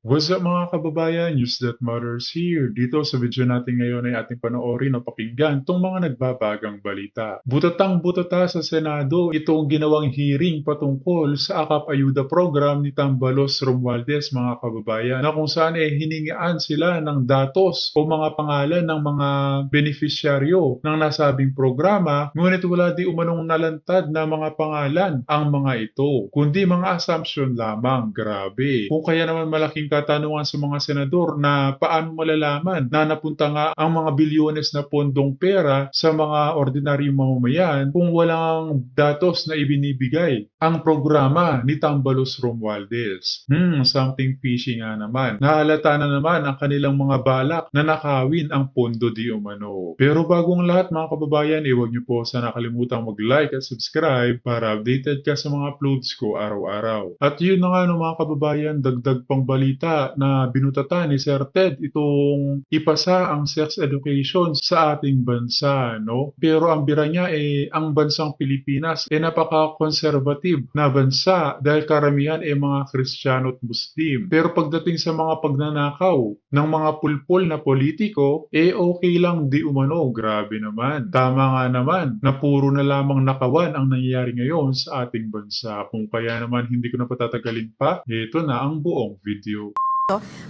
What's up mga kababayan? News that matters here. Dito sa video natin ngayon ay ating panoorin o pakinggan itong mga nagbabagang balita. Butatang-butata sa Senado itong ginawang hearing patungkol sa AKAP Ayuda Program ni Tambalos Romualdez mga kababayan na kung saan ay hiningaan sila ng datos o mga pangalan ng mga beneficiaryo ng nasabing programa ngunit wala di umanong nalantad na mga pangalan ang mga ito kundi mga assumption lamang. Grabe. Kung kaya naman malaking katanungan sa mga senador na paano malalaman na napunta nga ang mga bilyones na pondong pera sa mga ordinaryong mamamayan kung walang datos na ibinibigay ang programa ni Tambalos Romualdez. Something fishy nga naman. Nahalata na naman ang kanilang mga balak na nakawin ang pondo di umano. Pero bagong lahat mga kababayan, huwag niyo po sana kalimutang mag-like at subscribe para updated ka sa mga uploads ko araw-araw. At yun na nga no, mga kababayan, dagdag pang balita na binutatan ni Sir Ted itong ipasa ang sex education sa ating bansa, no? Pero ang bira niya ang bansang Pilipinas napaka-conservative na bansa dahil karamihan mga Kristiyano at Muslim. Pero pagdating sa mga pagnanakaw ng mga pulpol na politiko, okay lang di umano. Grabe naman. Tama nga naman na puro na lamang nakawan ang nangyayari ngayon sa ating bansa. Kung kaya naman hindi ko na patatagalin pa, ito na ang buong video.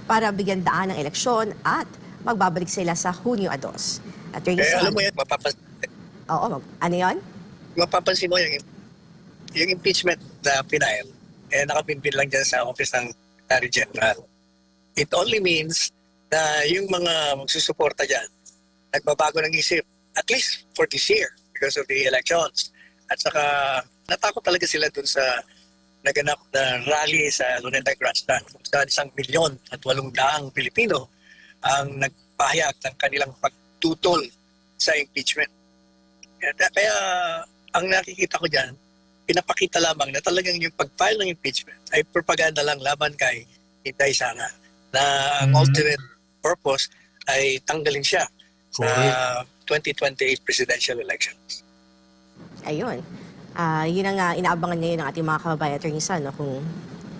Para bigyan daan ng eleksyon at magbabalik sila sa Hunyo 2. Attorney Alam mo yan, ano yun? mapapansin mo yung impeachment na pinayal, nakapimpin lang dyan sa office ng Secretary General. It only means na yung mga magsusuporta dyan, nagbabago ng isip, at least for this year, because of the elections. At saka, natakot talaga sila dun sa naganap na rally sa Luneta Grandstand, kung saan 1,800,000 Pilipino ang nagpahayag ng kanilang pagtutol sa impeachment. Kaya ang nakikita ko dyan, pinapakita lamang na talagang yung pag-file ng impeachment ay propaganda lang laban kay Inday Sara na ang ultimate purpose ay tanggalin siya sa 2028 presidential elections. Ayun. Yun ang inaabangan ngayon ng ating mga kababayan, Attorney Sal, no? Kung,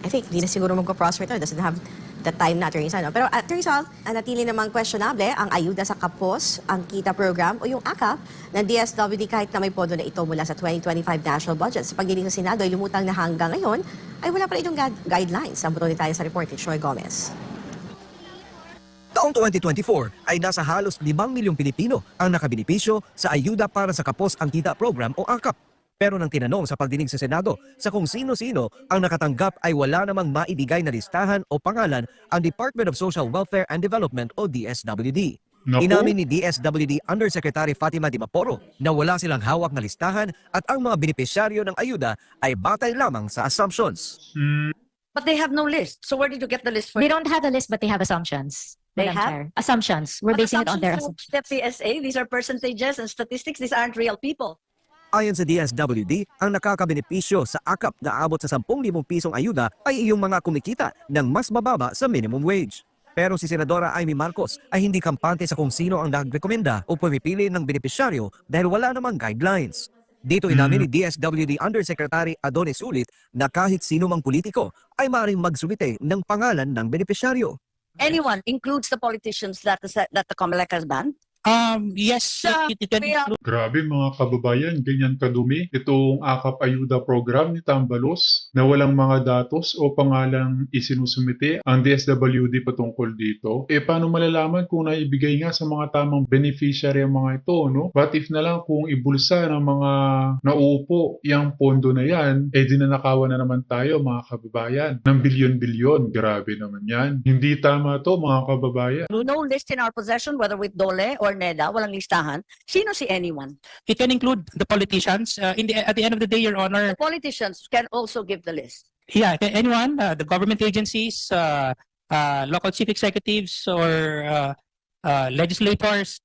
I think, hindi na siguro magpa-prosper ito. Doesn't have the time na, Attorney Sal, no? Pero, Attorney Sal, natili namang questionable ang ayuda sa kapos, ang KITA program o yung AKAP ng DSWD kahit na may pondo na ito mula sa 2025 national budget. Sa pagdinig sa Senado, ay lumutang na hanggang ngayon ay wala pa rin itong guidelines. Ang buto tayo sa report ni Troy Gomez. Taong 2024 ay nasa halos 5 milyong Pilipino ang nakabinipisyo sa ayuda para sa kapos ang KITA program o AKAP. Pero nang tinanong sa pagdinig sa Senado sa kung sino-sino ang nakatanggap ay wala namang maibigay na listahan o pangalan ang Department of Social Welfare and Development o DSWD. Naku. Inamin ni DSWD Undersecretary Fatima Dimaporo na wala silang hawak na listahan at ang mga benepisyaryo ng ayuda ay batay lamang sa assumptions. But they have no list. So where did you get the list for? They don't have a list, but they have assumptions. They Madam have? Chair. Assumptions. We're But basing it on their assumptions assumptions. from the PSA, these are percentages and statistics. These aren't real people. Ayon sa DSWD, ang nakakabenepisyo sa AKAP na abot sa 10,000 pisong ayuda ay iyong mga kumikita ng mas mababa sa minimum wage. Pero si Senadora Amy Marcos ay hindi kampante sa kung sino ang nagrekomenda o pumipili ng benepisyaryo dahil wala namang guidelines. Dito inamin ni DSWD Undersecretary Adonis Ulit na kahit sino mang politiko ay maaaring magsumite ng pangalan ng benepisyaryo. Anyone includes the politicians that the COMELEC has banned. Yes, it can we are- include. Grabe mga kababayan, ganyan kadumi itong AKAP Ayuda program ni Tambalos na walang mga datos o pangalang isinusumite ang DSWD patungkol dito. Paano malalaman kung naibigay nga sa mga tamang beneficiary ang mga ito, no? What if na lang kung ibulsa ng mga nauupo yung pondo na yan, dinanakawan na naman tayo mga kababayan ng bilyon-bilyon. Grabe naman yan. Hindi tama to mga kababayan. no list in our possession, whether with DOLE or NEDA, walang listahan. Sino si anyone? It can include the politicians. At the end of the day, Your Honor, The politicians can also give the list. yeah, anyone, the government agencies, local chief executives, or legislators.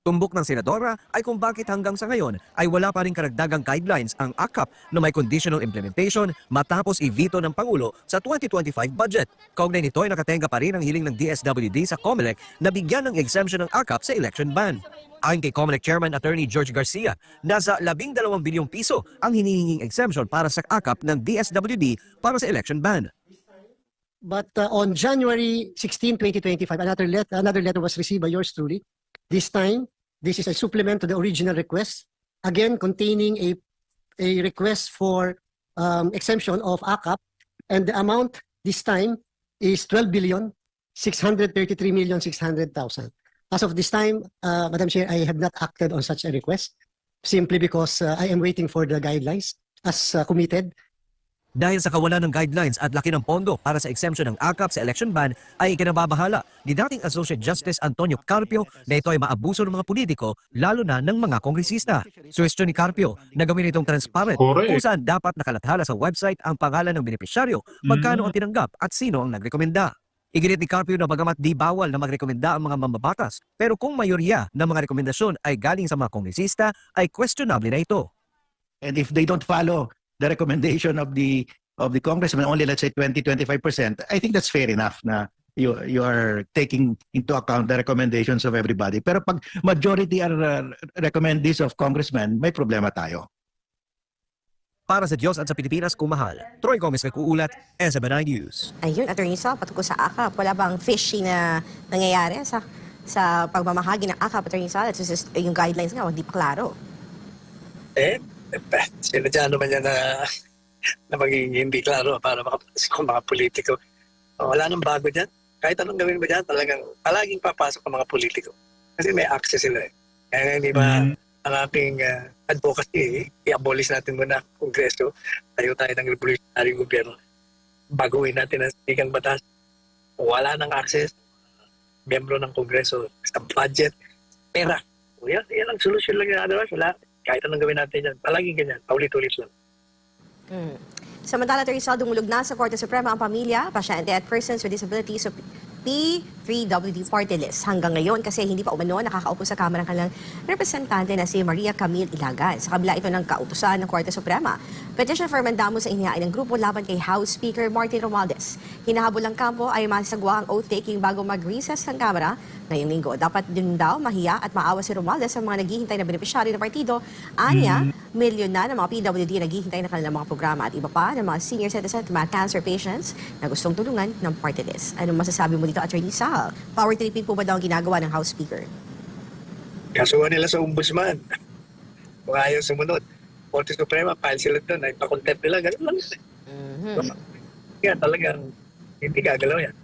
Tumbok ng Senadora ay kung bakit hanggang sa ngayon ay wala pa rin karagdagang guidelines ang AKAP na may conditional implementation matapos i-veto ng Pangulo sa 2025 budget. Kaugnay nito ay nakatenga pa rin ang hiling ng DSWD sa COMELEC na bigyan ng exemption ng AKAP sa election ban. Ayon kay COMELEC Chairman Attorney George Garcia, nasa 12 bilyong piso ang hinihinging exemption para sa AKAP ng DSWD para sa election ban. But on January 16, 2025, another letter was received by yours truly. This time, this is a supplement to the original request, again containing a request for exemption of ACAP, and the amount this time is 12,633,600,000. As of this time, Madam Chair, I have not acted on such a request simply because I am waiting for the guidelines as committed. Dahil sa kawalan ng guidelines at laki ng pondo para sa exemption ng AKAP sa election ban, ay ikinababahala ni dating Associate Justice Antonio Carpio na ito ay maabuso ng mga politiko, lalo na ng mga kongresista. Suwestyon ni Carpio na gawin itong transparent Correct. kung saan dapat nakalathala sa website ang pangalan ng benepisyaryo, magkano ang tinanggap at sino ang nagrekomenda. Iginit ni Carpio na bagamat di bawal na magrekomenda ang mga mambabatas, pero kung mayorya ng mga rekomendasyon ay galing sa mga kongresista, ay questionable na ito. And if they don't follow the recommendation of the congressman, only let's say 20-25%, I think that's fair enough na you are taking into account the recommendations of everybody. Pero pag majority are recommendees of congressmen, may problema tayo. Para sa Diyos at sa Pilipinas, kumahal. Troy Gomez nag-uulat, SMNI News. Ayun, Attorney Sal, patungkol sa AKAP, wala bang fishy na nangyayari sa pagmamahagi ng AKAP, Attorney Sal? At yung guidelines nga, hindi pa klaro. Sinadya naman niya na magiging hindi klaro para makapasok ang mga politiko. Wala nang bago dyan. Kahit anong gawin mo dyan, palaging papasok ang mga politiko. Kasi may access sila eh. Kaya hindi ba ang aking advocacy, i-abolish natin muna ang Kongreso, tayo ng revolutionary gobyerno. Baguhin natin ang sinikang batas. Wala nang access, miyembro ng Kongreso sa budget, pera. Yan ang solusyon lang yan. Otherwise, wala. Kahit anong gawin natin yan, palaging ganyan, paulit-ulit lang. Samantala, Attorney Sal, dumulog na sa Korte Suprema ang pamilya, pasyente at persons with disabilities sa P3WD party list. Hanggang ngayon, kasi hindi pa umano nakakaupo sa Kamara ng kanilang representante na si Maria Camille Ilagan. Sa kabila ito ng kautusan ng Korte Suprema, petition for mandamo sa inihain ng grupo laban kay House Speaker Martin Romualdez. Hinahabol ng kampo ay masagwa ang oath-taking bago mag-recess ng Kamara ngayong linggo. Dapat din daw mahiya at maawa si Romualdez sa mga naghihintay na benepisyaryo ng partido. Anya, milyon na ng mga PWD naghihintay na kanilang mga programa at iba pa ng mga senior citizen at mga cancer patients na gustong tulungan ng party list. Anong masasabi mo dito, Attorney Sal? Power tripping po ba daw ang ginagawa ng House Speaker? Kasuhan nila sa ombudsman. Kung ayaw sumunod. Korte Suprema, file sila doon, ay pa-contempt nila, ganun lang. Kaya talagang hindi gagalaw yan.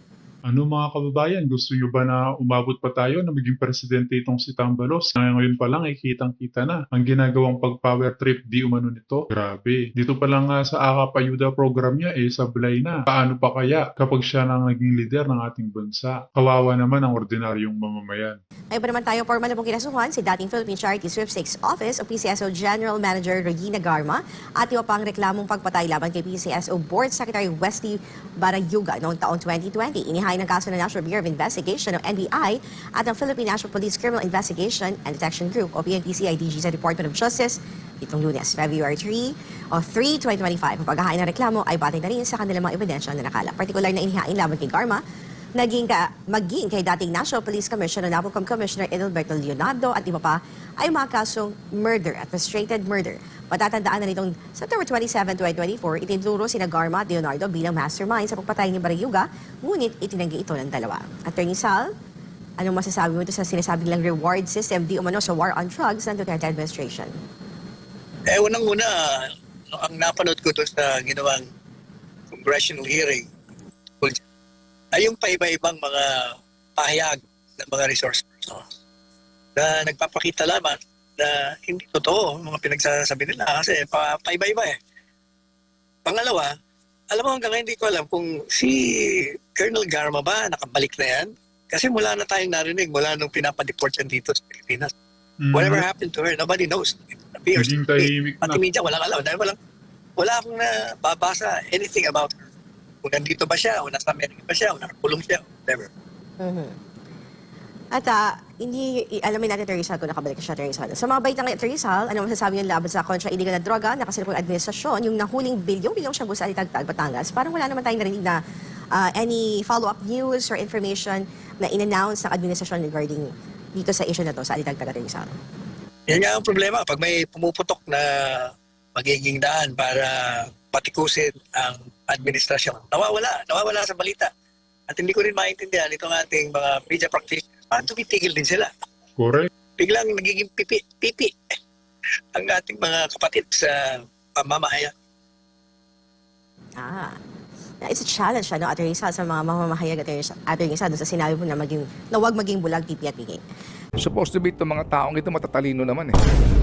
Ano mga kababayan, gusto nyo ba na umabot pa tayo na maging presidente itong si Tambalos? Ngayon pa lang ay kitang-kita na ang ginagawang pag-power trip di umano nito. Grabe. Dito pa lang nga sa AKAP Ayuda program niya sablay na. Paano pa kaya kapag siya nang naging leader ng ating bansa? Kawawa naman ang ordinaryong mamamayan. Ay pa naman tayo, formal na pong kinasuhan si dating Philippine Charity Sweepstakes Office o PCSO General Manager Regina Garma at iba pang reklamong pagpatay laban kay PCSO Board Secretary Wesley Barayuga noong taong 2020. Inihain ng kaso ng National Bureau of Investigation o NBI at ng Philippine National Police Criminal Investigation and Detection Group o PNP-CIDG sa Department of Justice itong Lunes, February 3, 2025. Ang paghahain ng reklamo ay batay na rin sa kanilang mga ebidensya na nakala. Partikular na inihain laban kay Garma, maging kay dating National Police Commissioner, NAPOCOM Commissioner Edilberto Leonardo at iba pa ay mga kasong murder at frustrated murder. Matatandaan na nitong September 27, 2024, itinuturo sina Garma at Leonardo bilang mastermind sa pagpatay ni Barayuga, ngunit itinanggi ito ng dalawa. Attorney Sal, anong masasabi mo ito sa sinasabing lang reward system di umano sa war on drugs ng Duterte administration? Unang-una, ang napanood ko doon sa ginawang congressional hearing ay yung paiba-ibang mga pahayag ng mga resource persons na nagpapakita lamang na hindi totoo ang mga pinagsasabi nila kasi paiba-iba eh. Pangalawa, alam mo hanggang ngayon hindi ko alam kung si Colonel Garma ba nakabalik na yan? Kasi mula na tayong narinig, mula nung pinapadeport yan dito sa Pilipinas. Whatever happened to her, nobody knows. It appears. Naging tahimik na. Pati media, walang alam. Dahil wala akong nababasa anything about her. Kung nandito ba siya, o nasa Amerika ba siya, o nakakulong siya, whatever. At hindi alamin natin, Teresa, kung nakabalik siya, Teresa. Sa mga baitang Teresa, ano masasabi niyo laban sa kontra illegal na droga na kasalukuyang administrasyon, yung nahuling bilyong Shabu sa Alitagtag, Batangas, parang wala naman tayong narinig na any follow-up news or information na in-announce ng administrasyon regarding dito sa issue na to sa Alitagtag, Teresa. Yan nga ang problema. Pag may pumuputok na magiging daan para patikusin ang administrasyon. Nawawala sa balita. At hindi ko rin maintindihan itong ating mga media practitioners. Tumitigil din sila. Correct. Biglang nagiging pipi ang ating mga kapatid sa pamamahayag. It's a challenge, Attorney Sal, sa mga mamamahayag, Attorney Sal, doon sa sinabi mo na wag maging bulag, tipi at pingi. Supposed to be itong mga taong ito matatalino naman eh.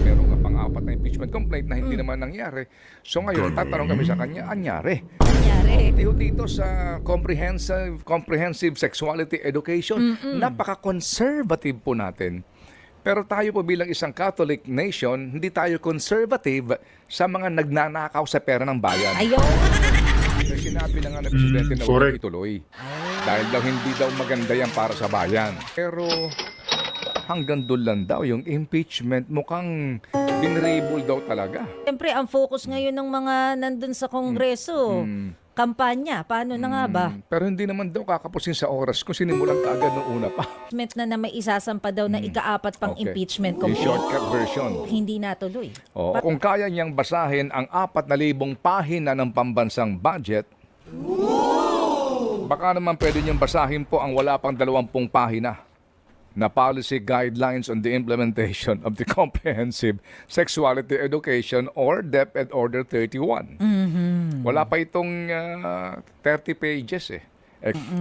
Meron nga pang-apat na impeachment complaint na hindi naman nangyari. So ngayon, tatanong kami sa kanya, anyari? Tiyo dito sa comprehensive sexuality education, napaka-conservative po natin. Pero tayo po bilang isang Catholic nation, hindi tayo conservative sa mga nagnanakaw sa pera ng bayan. Ayaw. Kasi sinabi na nga ng Presidente na correct. huwag ituloy. Dahil daw hindi daw maganda yan para sa bayan. Pero hanggang doon lang daw yung impeachment, mukhang binrable daw talaga. Siyempre, ang focus ngayon ng mga nandun sa Kongreso, kampanya, paano na nga ba? Pero hindi naman daw kakapusin sa oras kung sinimulan kaagad noong una pa. Impeachment na may isasampa daw na ika-4 pang Okay. impeachment Yung shortcut version. hindi natuloy. Oo. Kung kaya niyang basahin ang 4,000 pahina ng pambansang budget, baka naman pwede niyang basahin po ang wala pang 20 pahina na policy guidelines on the implementation of the Comprehensive Sexuality Education or DepEd Order 31. Wala pa itong 30 pages eh.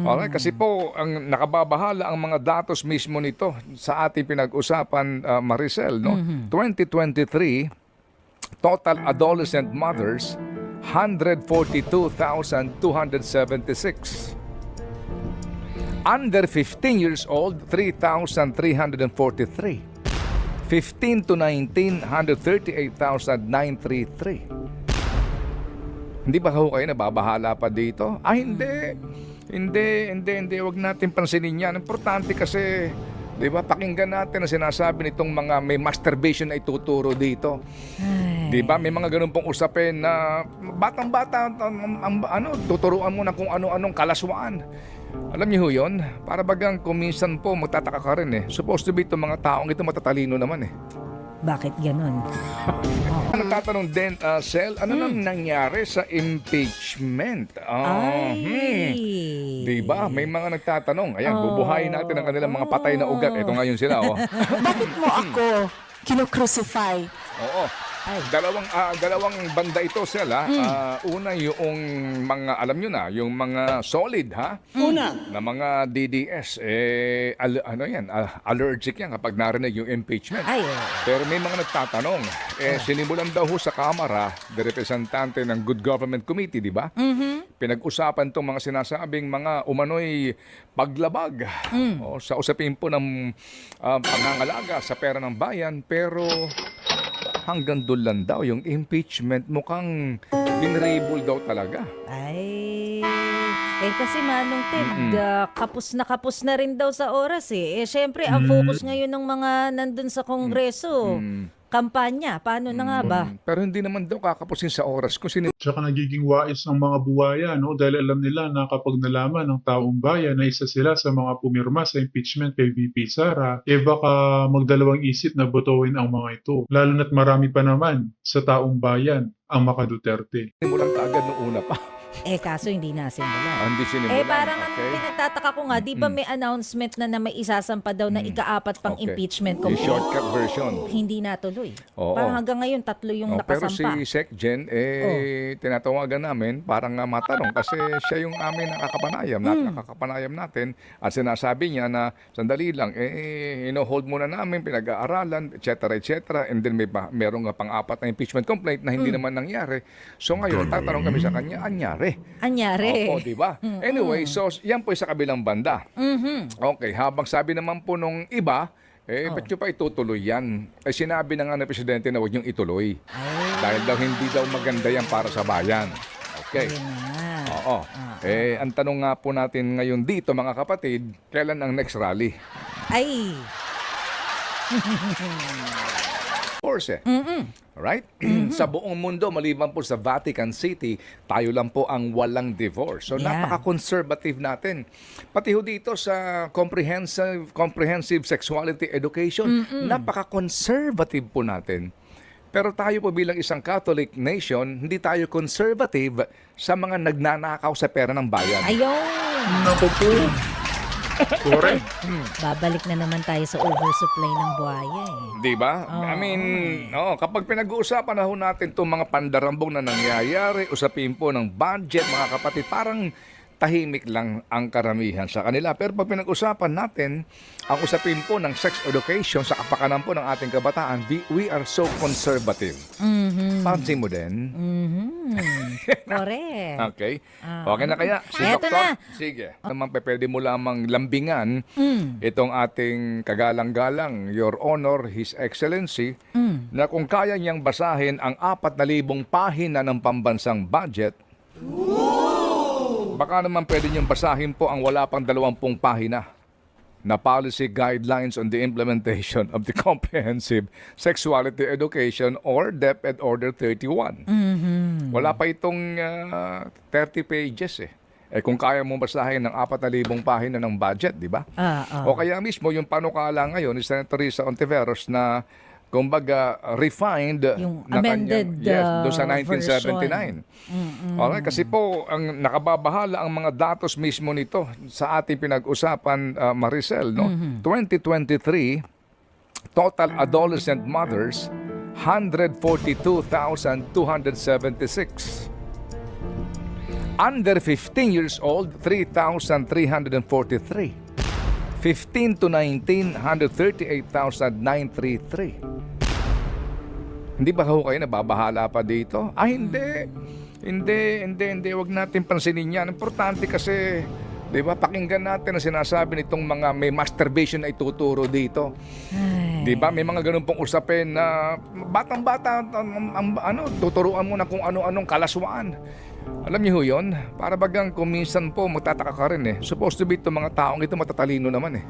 Alright, kasi po ang nakababahala ang mga datos mismo nito sa ating pinag-usapan, Maricel, no? 2023 total adolescent mothers 142,276. Under 15 years old, 3,343. 15 to 19, 138,933. Hindi ba ho kayo nababahala pa dito? Hindi. Hindi. Huwag natin pansinin yan. Importante kasi, di ba, pakinggan natin ang sinasabi nitong mga may masturbation na ituturo dito. Di ba? May mga ganun pong usapin na batang-bata, tuturuan mo na kung ano-anong kalaswaan. Alam niyo ho yun? Para bagang kuminsan po magtataka ka rin eh. Supposed to be itong mga taong ito matatalino naman eh. Bakit ganun? Nagtatanong din, Sel, ano nang nangyari sa impeachment? Diba? May mga nagtatanong. Ayan, bubuhayin natin ang kanilang mga patay na ugat. Ito ngayon sila, oh. Bakit mo ako kinocrucify? Oo. Dalawang banda ito, Sel, ha? Una, yung mga, alam nyo na, yung mga solid, ha? Na mga DDS, allergic yan kapag narinig yung impeachment. Pero may mga nagtatanong, sinimulan daw ho sa Kamara, the representante ng Good Government Committee, di ba? Pinag-usapan tong mga sinasabing mga umano'y paglabag sa usapin po ng pangangalaga sa pera ng bayan, pero hanggang doon lang daw yung impeachment, mukhang binrable daw talaga. Kasi Manong Ted, kapos na rin daw sa oras eh. Syempre, ang focus ngayon ng mga nandun sa Kongreso, kampanya, paano na nga ba? Pero hindi naman daw kakapusin sa oras kung Tsaka nagiging wais ang mga buwaya, no? Dahil alam nila na kapag nalaman ng taong bayan na isa sila sa mga pumirma sa impeachment kay VP Sara, baka magdalawang isip na botohin ang mga ito. Lalo na't marami pa naman sa taong bayan ang maka-Duterte. sinimulan kaagad noong una pa. Kaso hindi nasimulan. Hindi sinimulan. Parang ang Okay. pinagtataka ko nga, di ba may announcement na may isasampa daw na ika-4 pang Okay. impeachment Yung shortcut version. hindi natuloy. Oo. Parang hanggang ngayon, 3 yung Pero si nakasampa. Sec Jen, tinatawagan namin parang nga matanong kasi siya yung aming nakakapanayam natin at sinasabi niya na sandali lang, ino-hold muna namin, pinag-aaralan, etc. And then meron nga pang-4 na impeachment complaint na hindi naman nangyari. So ngayon, tatanong kami sa kanya, anyari? Anyari. Opo, di ba? Anyway, so yan po sa kabilang banda. Okay, habang sabi naman po nung iba, ba't nyo pa itutuloy yan? Sinabi na nga ng Presidente na huwag nyo ituloy. Dahil daw hindi daw maganda yan para sa bayan. Okay. Oo. Ang tanong nga po natin ngayon dito, mga kapatid, kailan ang next rally? Of course Right? Sa buong mundo, maliban po sa Vatican City, tayo lang po ang walang divorce. So napaka-conservative natin. Pati ho dito sa comprehensive sexuality education, napaka-conservative po natin. Pero tayo po bilang isang Catholic nation, hindi tayo conservative sa mga nagnanakaw sa pera ng bayan. Ayun! Naku po. Correct. Babalik na naman tayo sa oversupply ng buhaya eh. Di ba? I mean, kapag pinag-uusapan na ho natin itong mga pandarambong na nangyayari, usapin po ng budget, mga kapatid, parang tahimik lang ang karamihan sa kanila. Pero pag pinag-usapan natin, ang usapin po ng sex education sa kapakanan po ng ating kabataan, we are so conservative. Pansin mo din? Correct. Okay. Okay na kaya? Si Eto Doktor? na. Sige. Naman pwede mo lamang lambingan itong ating kagalang-galang, Your Honor, His Excellency, na kung kaya niyang basahin ang 4,000 pahina ng pambansang budget, baka naman pwede niyang basahin po ang wala pang 20 pahina na policy guidelines on the implementation of the Comprehensive Sexuality Education or DepEd Order 31. Wala pa itong 30 pages eh. Eh kung kaya mong basahin ng 4,000 pahina ng budget, di ba? O kaya mismo yung panukala ngayon ni Senator Risa Ontiveros na kumbaga refined Yung na amended doon sa version. 1979. Alright, kasi po ang nakababahala ang mga datos mismo nito sa ating pinag-usapan, Maricel, no? 2023 total adolescent mothers 142,276. Under 15 years old 3,343. 15 to 19, 138,933. Hindi ba ho kayo nababahala pa dito? Hindi. Hindi. Huwag natin pansinin yan. Importante kasi, di ba, pakinggan natin ang sinasabi nitong mga may masturbation na ituturo dito. Di ba? May mga ganun pong usapin na batang-bata, tuturuan mo na kung ano-anong kalaswaan. Alam niyo ho yun? Para bagang kung minsan po magtataka ka rin eh. Supposed to be itong mga taong ito matatalino naman eh.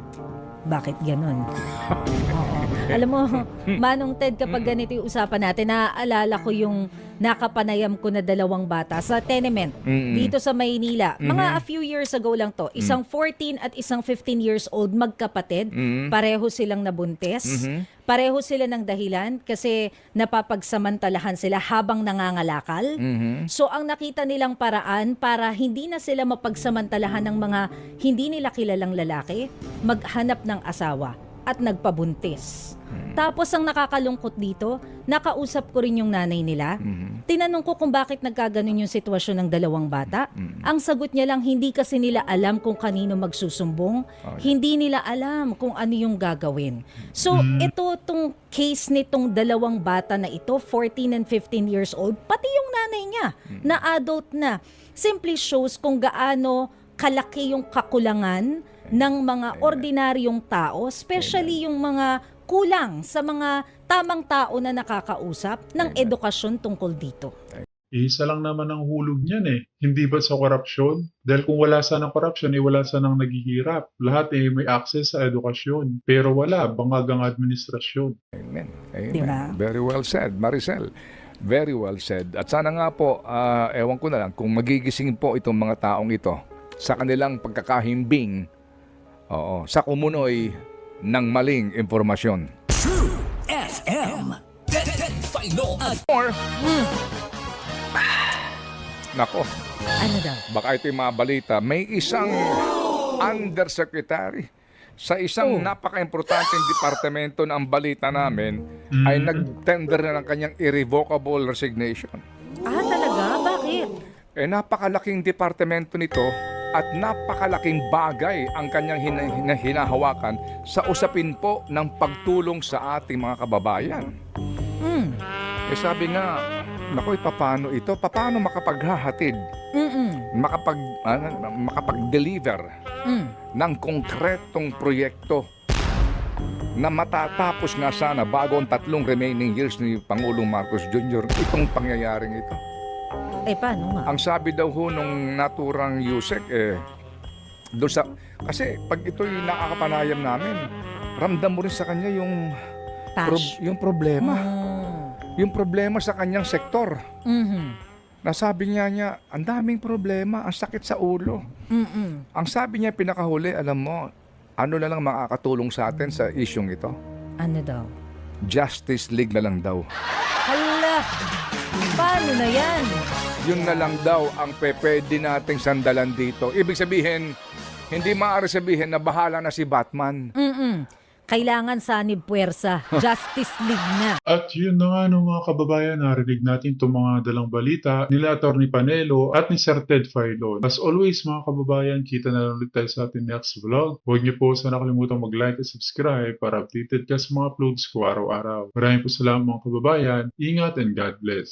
Bakit ganun? Oo. Alam mo, Manong Ted, kapag ganito yung usapan natin, naaalala ko yung nakapanayam ko na 2 bata sa tenement dito sa Maynila. Mga a few years ago lang to. Isang 14 at isang 15 years old magkapatid. Pareho silang nabuntis. Pareho sila ng dahilan kasi napapagsamantalahan sila habang nangangalakal. So ang nakita nilang paraan para hindi na sila mapagsamantalahan ng mga hindi nila kilalang lalaki, maghanap ng asawa at nagpabuntis. Tapos ang nakakalungkot dito, nakausap ko rin yung nanay nila. Tinanong ko kung bakit nagkaganon yung sitwasyon ng 2 bata. Ang sagot niya lang, hindi kasi nila alam kung kanino magsusumbong. Hindi nila alam kung ano yung gagawin. So itong case nitong 2 bata na ito, 14 and 15 years old, pati yung nanay niya na adult na, simply shows kung gaano kalaki yung kakulangan ng mga ordinaryong tao, especially yung mga kulang sa mga tamang tao na nakakausap ng edukasyon tungkol dito. Isa lang naman ang hulog niyan eh. Hindi ba sa korupsyon? Dahil kung wala sanang korupsyon, wala sanang naghihirap. Lahat may access sa edukasyon. Pero wala, bangag ang administrasyon. Amen. Diba? Very well said, Maricel. Very well said. At sana nga po, ewan ko na lang, kung magigising po itong mga taong ito sa kanilang pagkakahimbing, sa kumunoy ng maling informasyon. FM. Or, nako, Ano daw? baka ito yung mga balita, may isang undersecretary sa isang napaka-importanteng departamento na ang balita namin ay nag-tender na ng kanyang irrevocable resignation. Talaga? Bakit? Napakalaking departamento nito at napakalaking bagay ang kanyang hinahawakan sa usapin po ng pagtulong sa ating mga kababayan. Sabi nga, naku, paano ito? Paano makapaghahatid? Makapag-deliver ng konkretong proyekto na matatapos nga sana bago ang 3 remaining years ni Pangulong Marcos Jr. itong pangyayaring ito. Paano nga? Ang sabi daw ho nung naturang Yusek, doon sa, kasi pag ito'y nakakapanayam namin, ramdam mo rin sa kanya yung yung problema. Yung problema sa kanyang sektor. Nasabi niya, ang daming problema, ang sakit sa ulo. Ang sabi niya, pinakahuli, alam mo, ano na lang makakatulong sa atin sa isyong ito? Ano daw? Justice League na lang daw. Paano na yan? Yun na lang daw ang pwede nating sandalan dito. Ibig sabihin, hindi maaari sabihin na bahala na si Batman. Kailangan sanib puwersa. Justice League na. At yun na nga no, mga kababayan, narinig natin itong mga dalang balita nila Atty. Panelo at ni Sir Ted Filon. As always mga kababayan, kita na lang ulit tayo sa ating next vlog. Huwag niyo po sana nakalimutan mag-like at subscribe para updated ka sa mga uploads ko araw-araw. Maraming po salamat mga kababayan. Ingat and God bless.